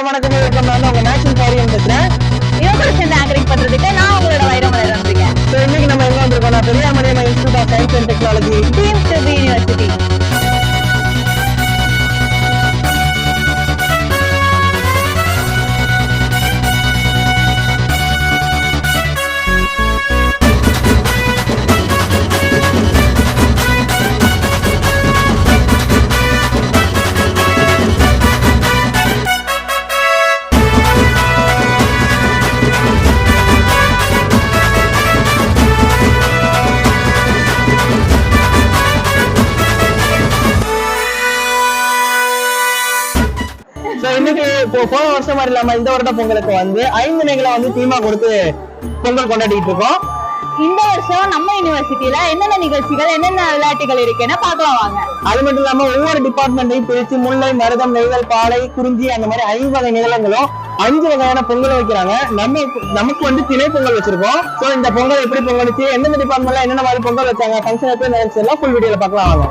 வணக்கம் நான் உங்க நேஷனல் காரியம் பேசுறேன். இவங்க சேர்ந்து ஆங்கரிங் பண்றதுக்கு நான் உங்களோட வைரமலர் வந்திருக்கேன். இன்னைக்கு நம்ம எங்க வந்திருக்கோம்? Periyar Maniamma institute of science and technology deemed to be university. இன்னைக்கு போன வருஷம் மாதிரி இல்லாம இந்த வருட பொங்கலுக்கு வந்து 5 நிலைகளை வந்து தீமா கொடுத்து பொங்கல் கொண்டாடிட்டு இருக்கோம். இந்த வருஷம் நம்ம யூனிவர்சிட்டியில என்னென்ன நிகழ்ச்சிகள் என்னென்ன விளையாட்டுகள் இருக்குன்னு பார்க்கலாம் வாங்க. அது மட்டும் இல்லாம ஒவ்வொரு டிபார்ட்மெண்ட்டையும் பிரிச்சு முல்லை, மருதம், நெய்தல், பாலை, குறிஞ்சி அந்த மாதிரி 5 வகை நிகழ்ச்சிகளும் 5 வகையான பொங்கல் வைக்கிறாங்க. நமக்கு வந்து திணை பொங்கல் வச்சிருக்கோம். சோ இந்த பொங்கல் எப்படி பொங்கலுச்சு, எந்தெந்த டிபார்ட்மெண்ட்ல என்னென்ன மாதிரி பொங்கல் வச்சாங்க, ஃபங்க்ஷன் எப்படி நடந்துச்சு எல்லாம் ஃபுல் வீடியோல பார்க்கலாம் வாங்க.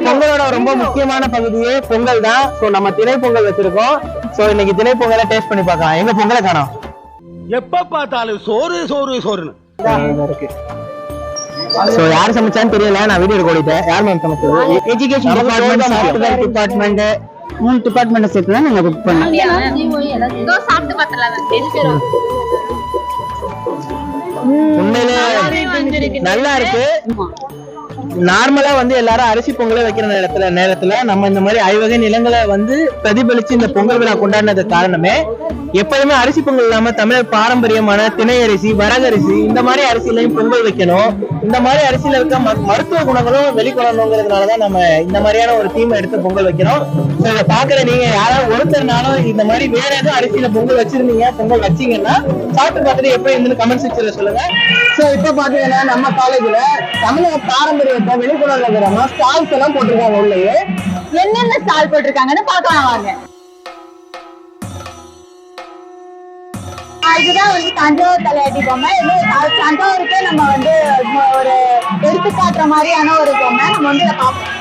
பொங்கலோட ரொம்ப முக்கியமான பகுதியே பொங்கல் தான். சோ நம்ம திணை பொங்கல் வச்சிருக்கோம். சோ இன்னைக்கு திணை பொங்கலை டேஸ்ட் பண்ணி பார்க்கலாம். எங்க பொங்கலை காணோம். எப்ப பார்த்தாலும் சோறு சோறு சோறுன்னு இருக்கு. சோ யார் சமைச்சான்னு தெரியல, நான் வீடியோ ஓடிட்டேன். யார் மேம் சமைச்சது? Education department, software department, 3 department சேர்த்து தான் நாங்க புக் பண்ணோம். உண்மையிலே நல்லா இருக்கு. நார்மலா வந்து எல்லாரும் அரிசி பொங்கலை வைக்கிற நேரத்துல நம்ம இந்த மாதிரி 5 வகை நிலங்களை வந்து பிரதிபலிச்சு இந்த பொங்கல் விழா கொண்டாடினது காரணமே, எப்பயுமே அரிசி பொங்கல் இல்லாம தமிழர் பாரம்பரியமான திணை அரிசி, வரகரிசி இந்த மாதிரி அரிசியிலையும் பொங்கல் வைக்கணும். இந்த மாதிரி அரிசியில இருக்க மருத்துவ குணங்களும் வெளிக்கொள்ளணுங்கிறதுனாலதான் நம்ம இந்த மாதிரியான ஒரு தீமை எடுத்து பொங்கல் வைக்கிறோம். இதை பாக்குற நீங்க யாராவது ஒருத்தர்னாலும் இந்த மாதிரி வேற ஏதோ அரிசியில பொங்கல் வச்சிருந்தீங்க, பொங்கல் வச்சீங்கன்னா சாப்பிட்டு பார்த்துட்டு எப்படி இருந்து கமெண்ட் செக்ஷன்ல சொல்லுங்க. சோ இப்ப பாத்தீங்கன்னா நம்ம காலேஜ்ல தமிழக பாரம்பரியத்தை வெளிக்கொள்ள ஸ்டால்ஸ் எல்லாம் போட்டிருக்காங்க. உள்ளே என்னென்ன ஸ்டால் போட்டிருக்காங்கன்னு பார்க்கலாம் வாங்க. இதுதான் வந்து தஞ்சாவூர் தலையாட்டி பொம்மை. தஞ்சாவூருக்கே நம்ம வந்து ஒரு எடுத்துக்காட்டுற மாதிரியான ஒரு பொம்மை நம்ம வந்து இதை பார்ப்போம்.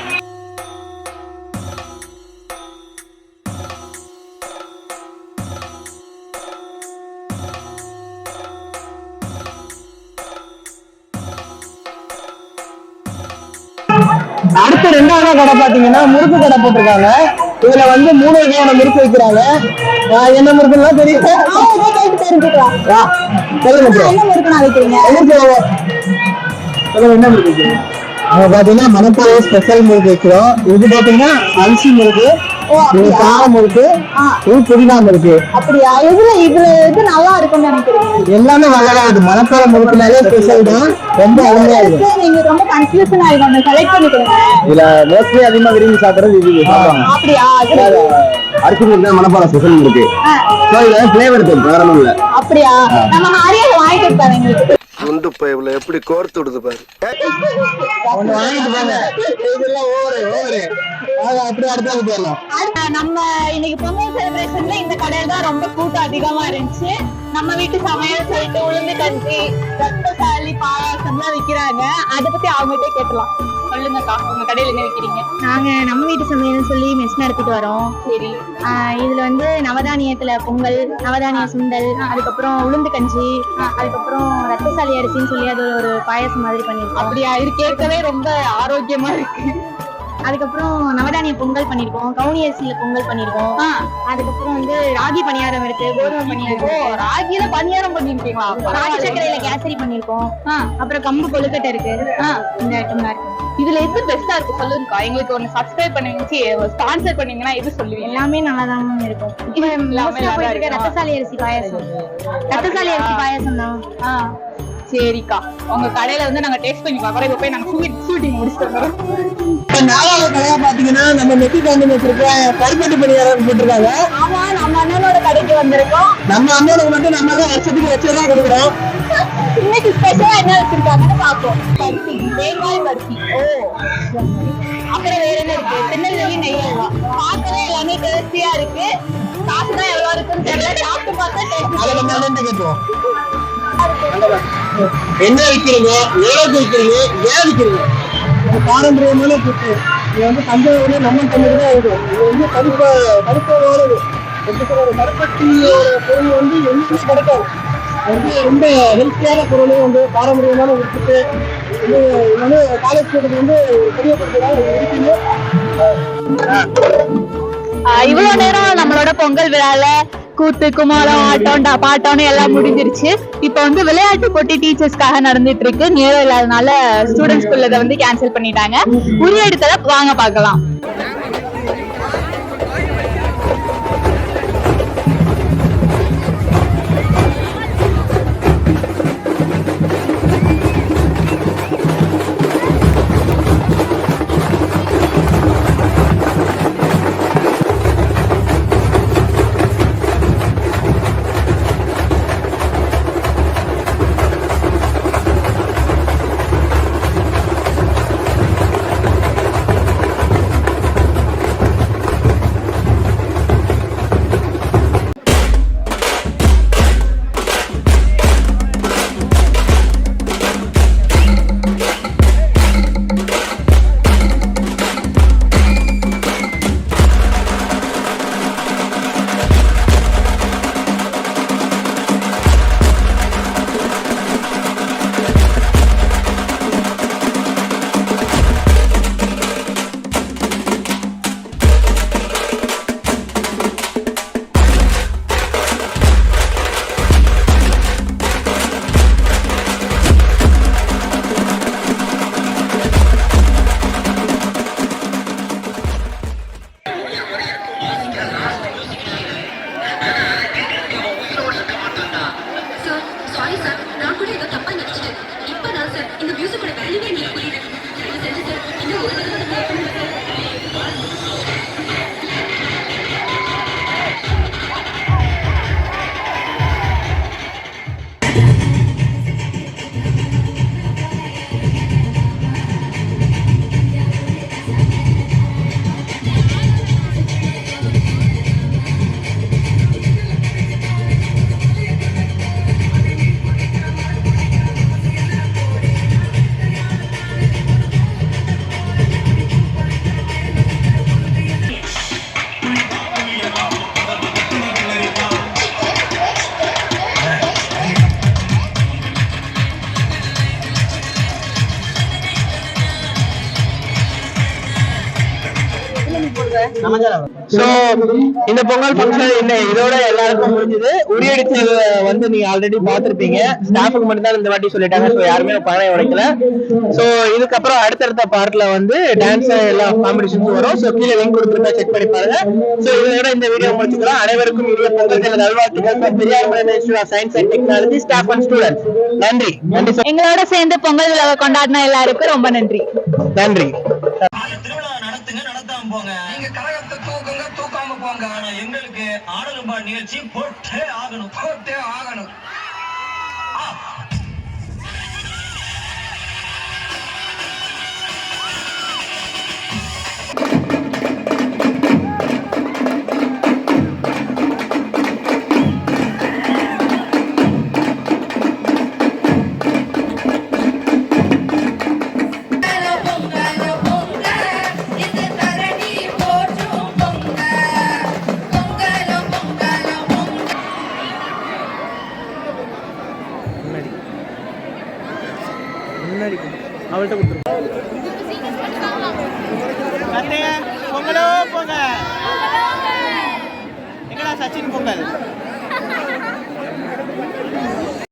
அடுத்த 2வது கடை பாத்தீங்கன்னா முறுக்கு கடை போட்டிருக்காங்க. இதுல வந்து 3 வகையான முறுக்கு வைக்கிறாங்க. என்ன முறுக்குலாம் தெரியும்? என்ன முறுக்கு அவங்க பாத்தீங்கன்னா மணப்பாறை ஸ்பெஷல் முறுக்கு வைக்கிறோம். இது பாத்தீங்கன்னா அரிசி முறுக்கு, காரம் இருக்கு, புதினாம இருக்கு. அப்படியா? இதுல எது நல்லா இருக்கும்னு நினைக்கிறீங்க? எல்லாமே நல்லா இருக்கு. மணப்பாறை முறுக்குனாலே ஸ்பெஷல் தான், ரொம்ப அருமையா இருக்கு. நீங்க ரொம்ப கன்ஃபியூஷன் ஆயிடும், செலக்ட் பண்ணிக்கோங்க. இதுல மோஸ்ட்லி அதிகமா விரும்பி சாப்பிடுறது இது. அப்படியா? அரிசி முறுக்கு தான் மணப்பாறை ஸ்பெஷல் முறுக்கு. ஃபிளேவர் இருக்கும், காரமும் இல்ல. அப்படியா? நம்ம ஹாரியா வாங்கிட்டு இருக்காரு எங்களுக்கு. குண்டு பைப்ல எப்படி கோர்த்து விடுது பாரு. ஒண்ணு வாங்கிட்டு போங்க. இதெல்லாம் ஓவரு. அப்படியே அடுத்தாங்க போயிடலாம். நம்ம இன்னைக்கு பொங்கல் செலிப்ரேஷன்ல இந்த கடையில தான் ரொம்ப கூட்டம் அதிகமா இருந்துச்சு. நம்ம வீட்டு சமையல் சொல்லிட்டு உளுந்து கஞ்சி, ரத்தசாலி, பாயாசம்லாம் விக்கிறாங்க. அதை பத்தி அவங்ககிட்ட கேட்கலாம். சொல்லுங்கக்கா, உங்க கடையில என்ன விக்கிறீங்க? நாங்க நம்ம வீட்டு சமையல் சொல்லி மெஸ் நடத்திட்டு வரோம். சரி. இதுல வந்து நவதானியத்துல பொங்கல், நவதானிய சுண்டல், அதுக்கப்புறம் உளுந்து கஞ்சி, அதுக்கப்புறம் ரத்தசாலி அரிசின்னு சொல்லி அது ஒரு பாயாசம் மாதிரி பண்ணிருக்கோம். அப்படியா? இது கேட்கவே ரொம்ப ஆரோக்கியமா இருக்கு. அதுக்கப்புறம் நவதானிய பொங்கல் பண்ணிருக்கோம், கவுனி அரிசியில பொங்கல் பண்ணிருக்கோம். அதுக்கப்புறம் வந்து ராகி பணியாரம் இருக்கு, கோதுமை பணியாரம். ராகில பணியாரம் பண்ணிருக்கீங்களா? ராகி சர்க்கரையில கேசரி பண்ணிருக்கோம். அப்புறம் கம்பு கொழுக்கட்டை இருக்கு. இந்த ஐட்டம் தான் இருக்கு. இதுல எது பெஸ்டா இருக்கு சொல்லுங்கக்கா. எங்களுக்கு ஒன்னு சப்ஸ்கிரைப் பண்ணுவீங்க, ஸ்பான்சர் பண்ணீங்கன்னா எது சொல்லுவீங்க? எல்லாமே நல்லாதான் இருக்கும். இப்ப ரத்தசாலி அரிசி பாயாசம், ரத்தசாலி அரிசி பாயாசம் தான். சரிக்கா, உங்க கடையில வந்து நாங்க டேஸ்ட் பண்ணி பாக்குறோம். இப்ப போய் நாங்க ஷூட்டிங் முடிச்சுட்டு வரோம். இப்ப நாலாவது கடையா பாத்தீங்கன்னா நம்ம நெத்தி காண்டி வச்சிருக்க கருப்பட்டி பணியாரம் போட்டிருக்காங்க. ஆமா, நம்ம அண்ணனோட கடைக்கு வந்திருக்கோம். நம்ம அண்ணனுக்கு மட்டும் நம்ம தான் வருஷத்துக்கு வச்சுதான் கொடுக்குறோம். இன்னைக்கு ஸ்பெஷலா என்ன வச்சிருக்காங்கன்னு பாப்போம். பருத்தி, தேங்காய் பருத்தி. அப்புறம் வேற என்ன இருக்கு? திருநெல்வேலி நெய் அல்வா. பார்க்கவே எல்லாமே டேஸ்டியா இருக்கு. காசு தான் எவ்வளவு இருக்குன்னு தெரியல. சாப்பிட்டு பார்த்தா அதை நம்ம டேஸ்டி. அண்ணன் கேட்போம். என்ன விற்கிறீங்க, எவ்வளவு விற்கிறீங்க, ஏன் விற்கிறீங்க? பாரம்பரியமான புட்டு. இது வந்து தஞ்சாவூர்ல நம்ம தமிழ் தான் இருக்கும். இது வந்து கருப்போட கருப்பட்டியோட பொருள் வந்து எங்கேயுமே கிடைக்காது. வந்து ரொம்ப ஹெல்த்தியான பொருளும் வந்து பாரம்பரியமான ஒரு புட்டு. இது வந்து காலேஜ் ஸ்டூடெண்ட் வந்து தெரியப்படுத்துறாங்க. இருக்குங்க. இவ்வளவு நேரம் நம்மளோட பொங்கல் விழால கூத்து, குமாரம், ஆட்டம், பாட்டம்னு எல்லாம் முடிஞ்சிருச்சு. இப்ப வந்து விளையாட்டு போட்டி டீச்சர்ஸ்க்காக நடந்துட்டு இருக்கு. நேரம் இல்லாதனால ஸ்டூடெண்ட்ஸ் குள்ளதை வந்து கேன்சல் பண்ணிட்டாங்க. உரிய இடத்துல வாங்க பார்க்கலாம். சோ இந்த பொங்கல் ஃபங்க்ஷன் என்ன இதோட எல்லாருக்கும் முடிஞ்சது. உரியடிச்சு வந்து நீங்க ஆல்ரெடி பாத்திருப்பீங்க. ஸ்டாஃபுக்கு மட்டும் தான் இந்த வாட்டி சொல்லிட்டாங்க. சோ யாருமே பணம் உடைக்கல. சோ இதுக்கப்புறம் அடுத்தடுத்த பார்ட்ல வந்து டான்ஸ் எல்லா காம்படிஷன்ஸும் வரும். சோ கீழே லிங்க் கொடுத்துருக்கா, செக் பண்ணி பாருங்க. சோ இதோட இந்த வீடியோ முடிச்சுக்கலாம். அனைவருக்கும் இனிய பொங்கல் தின நல்வாழ்த்துக்கள். பெரியார் மலை institute of science and technology staff and students. நன்றி. எங்களோட சேர்ந்து பொங்கல் விழாவை கொண்டாடின எல்லாருக்கும் ரொம்ப நன்றி. நன்றி. திருவிழா நடத்துங்க, நடத்தாம போங்க. நீங்க கழகத்தை தூக்குங்க, தூக்காம போங்க. ஆனா எங்களுக்கு ஆடலும்பா நிகழ்ச்சி போட்டே ஆகணும், போட்டே ஆகணும். முன்னாடி அவள்கிட்ட கொடுத்துருக்கோம். பொங்கலோ பொங்க எங்கடா சச்சின் பொங்கல்